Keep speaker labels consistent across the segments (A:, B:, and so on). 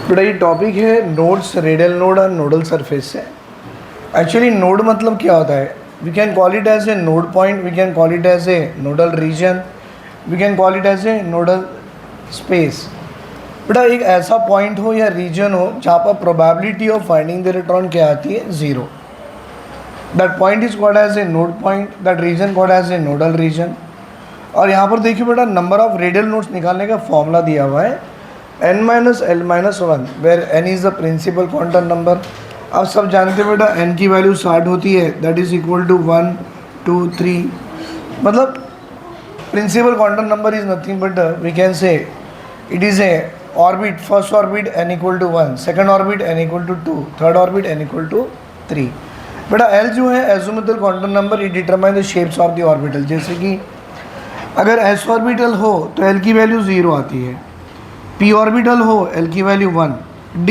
A: बेटा ये टॉपिक है नोड्स, रेडियल नोड और नोडल सरफेस से। एक्चुअली नोड मतलब क्या होता है? We can call it as a node point, we can call it as a nodal region, we can call it as a nodal space. बेटा एक ऐसा point हो या रीजन हो जहाँ पर probability of finding the electron क्या आती है? Zero. That point is called as a node point, that region called as a nodal region. और यहाँ पर देखिए बेटा नंबर ऑफ रेडियल नोड्स निकालने का फॉर्मूला दिया हुआ है n-l-1 where n is the principal quantum number. आप सब जानते हैं बेटा n की वैल्यू 60 होती है, दैट इज़ इक्वल टू 1 2 3। मतलब principal quantum number is nothing but we can say it is a orbit, first orbit n equal to 1, second orbit n equal to 2, third orbit n equal to 3। बेटा l जो है azimuthal quantum number, it determine the shapes of the orbital. जैसे कि अगर s orbital हो तो l की value 0 आती है, p ऑर्बिटल हो l की वैल्यू 1, d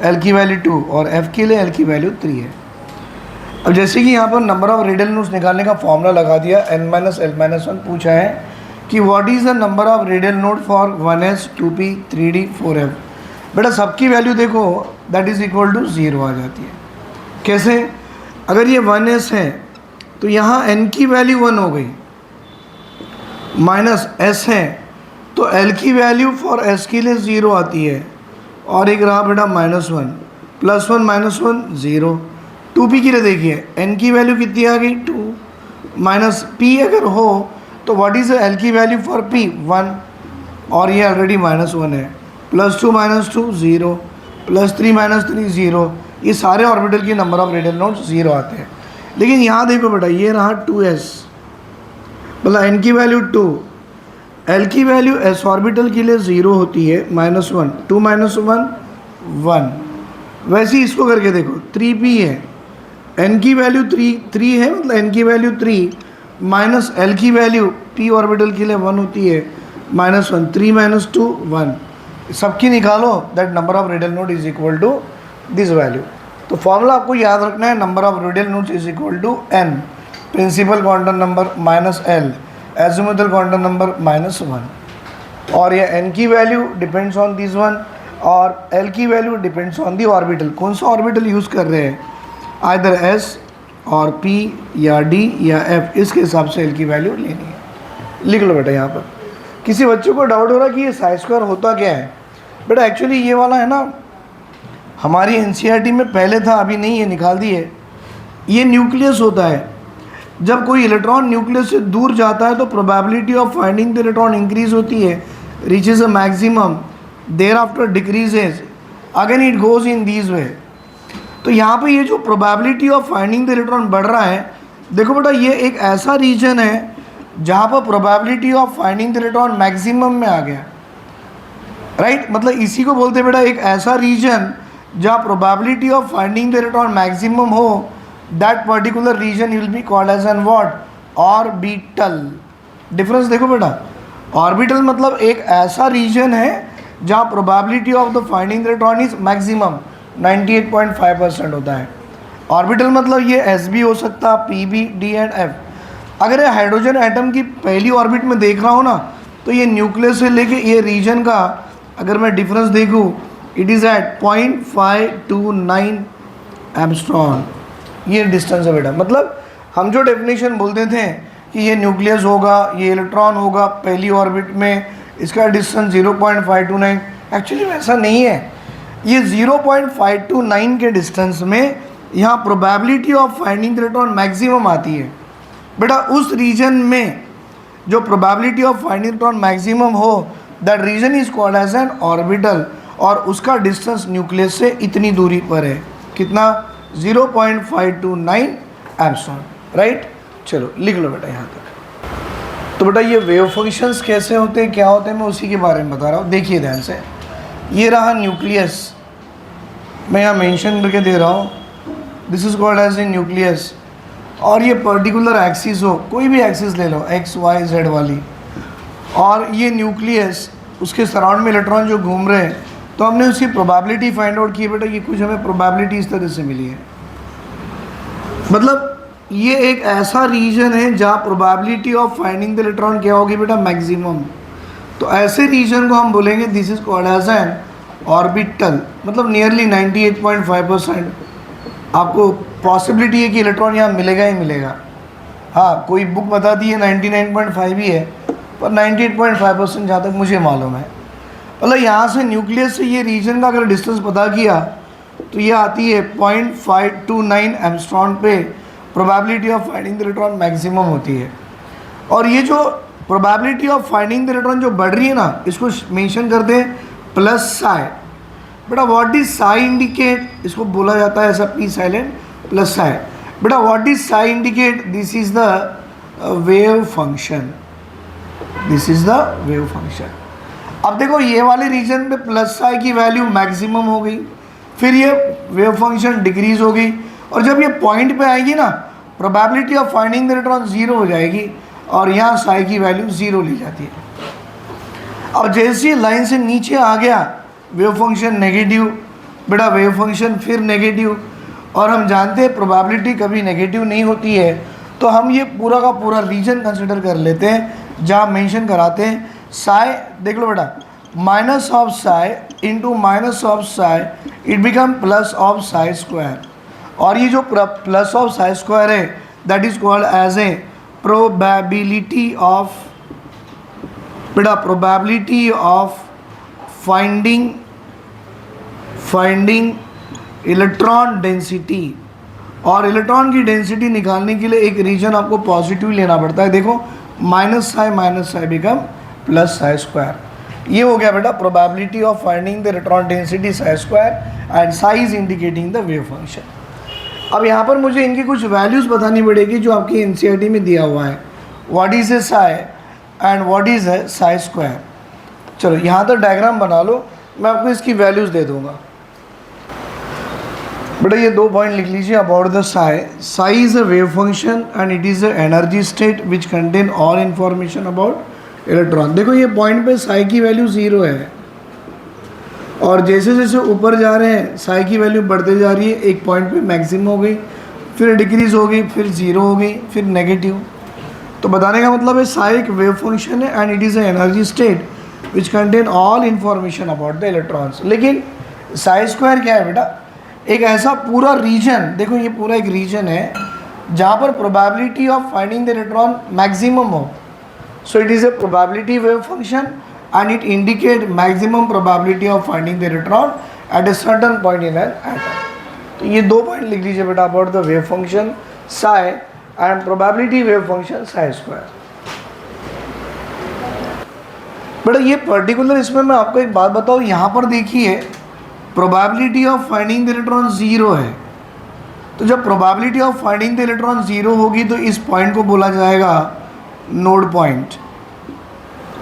A: l की वैल्यू 2 और f के लिए l की वैल्यू 3 है। अब जैसे कि यहाँ पर नंबर ऑफ रेडियल नोड्स निकालने का फॉर्मूला लगा दिया, n-l-1 पूछा है कि what is the number of radial node for 1s 2p 3d 4f। बेटा सबकी वैल्यू देखो दैट इज़ इक्वल टू 0 आ जाती है। कैसे? अगर ये 1s है तो यहाँ n की वैल्यू 1 हो गई, माइनस s है तो l की वैल्यू फॉर s के लिए 0 आती है, और एक रहा बेटा -1, +1 -1 0। 2p के लिए देखिए n की वैल्यू कितनी आ गई 2, माइनस p अगर हो तो व्हाट इज़ l की वैल्यू फॉर p 1, और ये ऑलरेडी -1 है, +2 -2 0, +3 -3 0। ये सारे ऑर्बिटल के नंबर ऑफ रेडियल नोड्स 0 आते हैं। लेकिन यहाँ देखो बेटा ये रहा 2s, मतलब n की वैल्यू 2, l की वैल्यू s ऑर्बिटल के लिए 0 होती है, -1, 2 -1 1। वैसे ही इसको करके देखो 3p है, n की वैल्यू 3 है, मतलब n की वैल्यू 3 माइनस l की वैल्यू p ऑर्बिटल के लिए 1 होती है, -1, 3 -2 1। सबकी निकालो, that number of radial node is equal to this value. तो फॉर्मूला आपको याद रखना है, number of radial nodes is equal to n principal quantum number minus l azimuthal quantum number -1। और ये n की value depends on this one और l की value depends on the orbital. कौन सा ऑर्बिटल यूज़ कर रहे हैं, आइदर s और p या d या f, इसके हिसाब से l की वैल्यू लेनी है। लिख लो बेटा। यहाँ पर किसी बच्चे को डाउट हो रहा है कि ये साई स्क्वायर होता क्या है? बेटा एक्चुअली ये वाला है ना, हमारी एनसीईआरटी में पहले था, अभी नहीं है, निकाल दिए। ये न्यूक्लियस होता है। जब कोई इलेक्ट्रॉन न्यूक्लियस से दूर जाता है तो probability of finding the electron increase होती है, reaches a maximum, thereafter decreases, again it goes in this way. तो यहाँ पे ये जो probability of finding the electron बढ़ रहा है, देखो बेटा ये एक ऐसा रीजन है जहाँ पर probability of finding the electron maximum में आ गया, राइट? मतलब इसी को बोलते हैं बेटा एक ऐसा रीजन जहाँ probability of finding the electron maximum हो, that particular region will be called as an what? Orbital. Difference देखो बेटा, ऑर्बिटल मतलब एक ऐसा रीजन है जहाँ probability of the finding the electron is maximum 98.5% होता है। ऑर्बिटल मतलब ये s भी हो सकता है, p भी, d एंड f। अगर ये हाइड्रोजन एटम की पहली ऑर्बिट में देख रहा हूँ ना, तो ये न्यूक्लियस से लेके ये रीजन का अगर मैं डिफरेंस देखूँ, इट इज़ एट 0.529 एंगस्ट्रॉम। ये डिस्टेंस है बेटा। मतलब हम जो डेफिनेशन बोलते थे कि ये न्यूक्लियस होगा, ये इलेक्ट्रॉन होगा पहली ऑर्बिट में, इसका डिस्टेंस 0.529, एक्चुअली वैसा नहीं है। ये 0.529 के डिस्टेंस में यहाँ probability of finding the electron maximum आती है। बेटा उस रीजन में जो probability of finding the electron maximum हो, that region is called as N orbital, और उसका डिस्टेंस न्यूक्लियस से इतनी दूरी पर है, कितना? 0.529 एंगस्ट्रॉम, राइट? चलो लिख लो बेटा यहाँ तक। तो बेटा ये वेव फंक्शंस कैसे होते हैं, क्या होते हैं, मैं उसी के बारे में बता रहा हूँ। देखिए ध्यान से, ये रहा न्यूक्लियस, मैं यहाँ मेंशन करके दे रहा हूँ, this is called as a nucleus. और ये पर्टिकुलर एक्सिस हो, कोई भी एक्सिस ले लो, x y z वाली, और ये न्यूक्लियस, उसके सराउंड में इलेक्ट्रॉन जो घूम रहे हैं, तो हमने उसकी प्रोबेबिलिटी फाइंड आउट की। बेटा ये कुछ हमें प्रोबेबिलिटी इस तरह से मिली है। मतलब ये एक ऐसा रीजन है जहाँ probability of finding the electron क्या होगी बेटा? मैक्सिमम। तो ऐसे रीजन को हम बोलेंगे this is called as N orbital, मतलब नियरली 98.5% आपको पॉसिबिलिटी है कि इलेक्ट्रॉन यहाँ मिलेगा ही मिलेगा। हाँ, कोई बुक बताती है 99.5 ही है, पर 98.5% जहाँ तक मुझे मालूम है। मतलब यहाँ से न्यूक्लियस से ये रीजन का अगर डिस्टेंस पता किया तो ये आती है 0.529 एंगस्ट्रॉम पे probability of finding the electron maximum होती है। और ये जो probability of finding the electron जो बढ़ रही है ना, इसको मेंशन करते हैं प्लस साई। बेटा व्हाट इज साई इंडिकेट, इसको बोला जाता है ऐसा पी साइलेंट प्लस साई। बेटा what is psi indicate, this is the wave function, this is the wave function. अब देखो ये वाले रीजन पे प्लस साई की वैल्यू मैक्सिमम हो गई, फिर ये वेव फंक्शन डिक्रीज हो गई, और जब ये पॉइंट पे आएगी ना probability of finding the electron zero हो जाएगी और यहाँ साई की वैल्यू जीरो ली जाती है। अब जैसे लाइन से नीचे आ गया वेव फंक्शन नेगेटिव, बेटा वेव फंक्शन फिर नेगेटिव, और हम जानते हैं प्रोबेबिलिटी कभी नेगेटिव नहीं होती है, तो हम ये पूरा का पूरा रीजन कंसिडर कर लेते हैं जहाँ मेंशन कराते हैं साई। देख लो बेटा, minus of psi into minus of psi it become plus of psi square, और ये जो प्लस ऑफ साई स्क्वायर है that is called as a probability of, बेटा probability of finding electron density. और इलेक्ट्रॉन की डेंसिटी निकालने के लिए एक रीजन आपको पॉजिटिव लेना पड़ता है। देखो minus psi become plus psi square, ये हो गया बेटा probability of finding the electron density Sai square and Sai is indicating the wave function. अब यहाँ पर मुझे इनकी कुछ वैल्यूज़ बतानी पड़ेगी जो आपकी एनसीईआरटी में दिया हुआ है, what is a Sai and what is a Sai square. चलो यहाँ तो डायग्राम बना लो, मैं आपको इसकी वैल्यूज़ दे दूँगा। बेटा ये 2 पॉइंट लिख लीजिए about the Sai. Sai is a wave function and it is a energy state which contain all information about electron. देखो ये पॉइंट पे साई की वैल्यू 0 है, और जैसे जैसे ऊपर जा रहे हैं साई की वैल्यू बढ़ते जा रही है। एक पॉइंट पे मैक्सिमम हो गई, फिर डिक्रीज हो गई, फिर 0 हो गई, फिर नेगेटिव। तो बताने का मतलब है साई एक वेव फंक्शन है and it is a energy state which contain all information about the electrons. लेकिन साई स्क्वायर क्या है बेटा, एक ऐसा पूरा रीजन, देखो ये पूरा एक रीजन है जहाँ पर probability of finding the electron maximum हो। So it is a probability wave function and it indicate maximum probability of finding the electron at a certain point in an atom। तो ये 2 पॉइंट लिख लीजिए बेटा about the wave function psi and probability wave function psi square। बेटा ये particular इसमें मैं आपको एक बात बताऊँ, यहाँ पर देखिए probability of finding the electron 0 है, तो जब probability of finding the electron 0 होगी तो इस पॉइंट को बोला जाएगा नोड पॉइंट,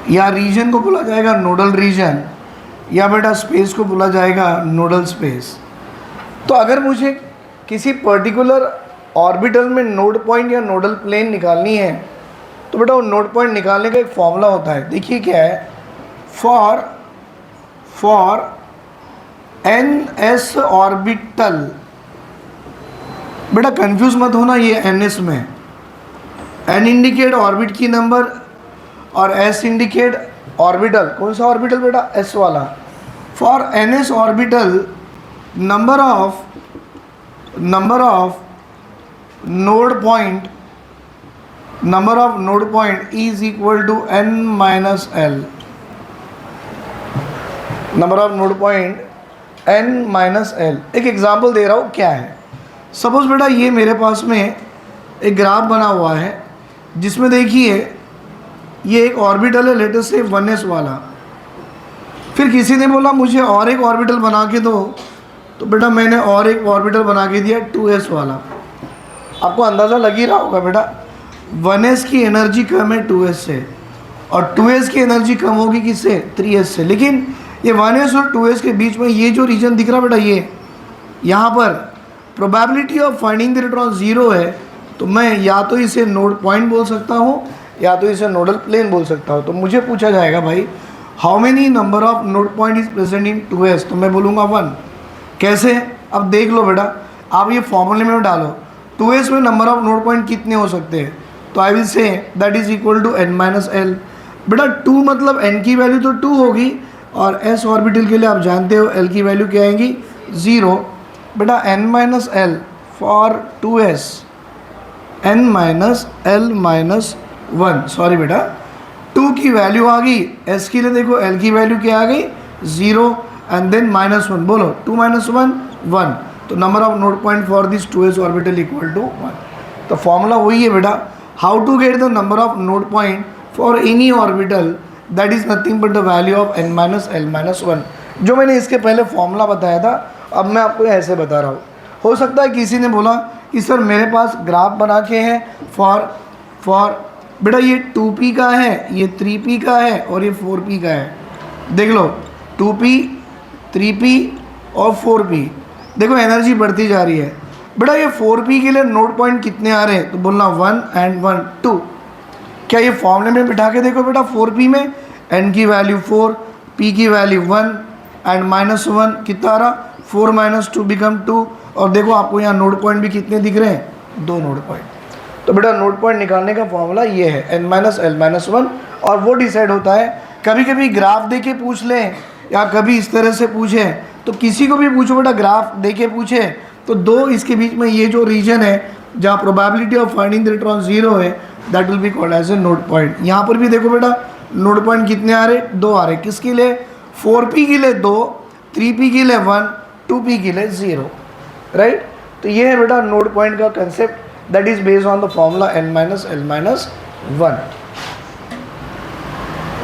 A: या रीजन को बोला जाएगा नोडल रीजन, या बेटा स्पेस को बोला जाएगा नोडल स्पेस। तो अगर मुझे किसी पर्टिकुलर ऑर्बिटल में नोड पॉइंट या नोडल प्लेन निकालनी है तो बेटा वो नोड पॉइंट निकालने का एक फॉर्मूला होता है। देखिए क्या है, फॉर एन एस ऑर्बिटल, बेटा कंफ्यूज मत होना, ये एन एस में एन इंडिकेट ऑर्बिट की नंबर और एस इंडिकेट ऑर्बिटल। कौन सा ऑर्बिटल बेटा, एस वाला। For n s orbital number of node point is equal to n minus l. Number of node point n minus l. एक example दे रहा हूँ क्या है। सपोज बेटा ये मेरे पास में एक ग्राफ बना हुआ है जिसमें देखिए ये एक ऑर्बिटल है लेटेस्ट से 1s वाला, फिर किसी ने बोला मुझे और एक ऑर्बिटल बना के दो, तो बेटा मैंने और एक ऑर्बिटल बना के दिया 2s वाला। आपको अंदाज़ा लग ही रहा होगा बेटा 1s की एनर्जी कम है 2s से, और 2s की एनर्जी कम होगी किससे, 3s से। लेकिन ये 1s और 2s के बीच में ये जो रीजन दिख रहा बेटा, ये यहाँ पर probability of finding the electron 0 है, तो मैं या तो इसे नोड पॉइंट बोल सकता हूँ या तो इसे नोडल प्लेन बोल सकता हूँ। तो मुझे पूछा जाएगा भाई how many number of node point is present in 2s, तो मैं बोलूँगा 1। कैसे, अब देख लो बेटा, आप ये फॉर्मूले में डालो 2s में नंबर ऑफ नोड पॉइंट कितने हो सकते हैं, तो I will say that is equal to n minus l. बेटा 2 मतलब n की वैल्यू तो 2 होगी, और s ऑर्बिटल के लिए आप जानते हो l की वैल्यू क्या आएगी 0। बेटा n minus L for 2s, n minus l minus 1, sorry बेटा 2 की वैल्यू आ गई, s के लिए देखो l की वैल्यू क्या आ गई 0 एंड देन माइनस 1, बोलो 2 माइनस 1 1, तो number of node point for this 2s orbital equal to 1। तो फॉर्मूला वही है बेटा, how to get the number of node point for any orbital that is nothing but the value of n minus l minus 1। जो मैंने इसके पहले formula बताया था, अब मैं आपको ऐसे बता रहा हूँ। हो सकता है किसी ने बोला कि सर मेरे पास ग्राफ बना के हैं फॉर बेटा ये 2p का है, ये 3p का है और ये 4p का है। देख लो 2p 3p और 4p, देखो एनर्जी बढ़ती जा रही है। बेटा ये 4p के लिए नोड पॉइंट कितने आ रहे हैं, तो बोलना 1 एंड 1 2। क्या ये फॉर्मूले में बिठा के देखो बेटा, 4p में n की वैल्यू 4, p की वैल्यू 1 एंड माइनस 1 कितना आ रहा 4 माइनस 2 बिकम 2। और देखो आपको यहाँ नोड पॉइंट भी कितने दिख रहे हैं, 2 नोड पॉइंट। तो बेटा नोड पॉइंट निकालने का फॉर्मूला ये है n माइनस एल माइनस 1, और वो डिसाइड होता है कभी कभी ग्राफ दे के पूछ लें या कभी इस तरह से पूछें, तो किसी को भी पूछो बेटा ग्राफ दे के पूछे तो दो इसके बीच में ये जो रीजन है जहाँ probability of finding the electron 0 है, that will be called as a node point. यहाँ पर भी देखो बेटा नोड पॉइंट कितने आ रहे, 2 आ रहे, किसके लिए 4p के लिए 2, 3p के लिए 1, 2p के लिए 0, राइट। तो ये है बेटा नोड पॉइंट का concept, that is based on the formula n minus l minus 1।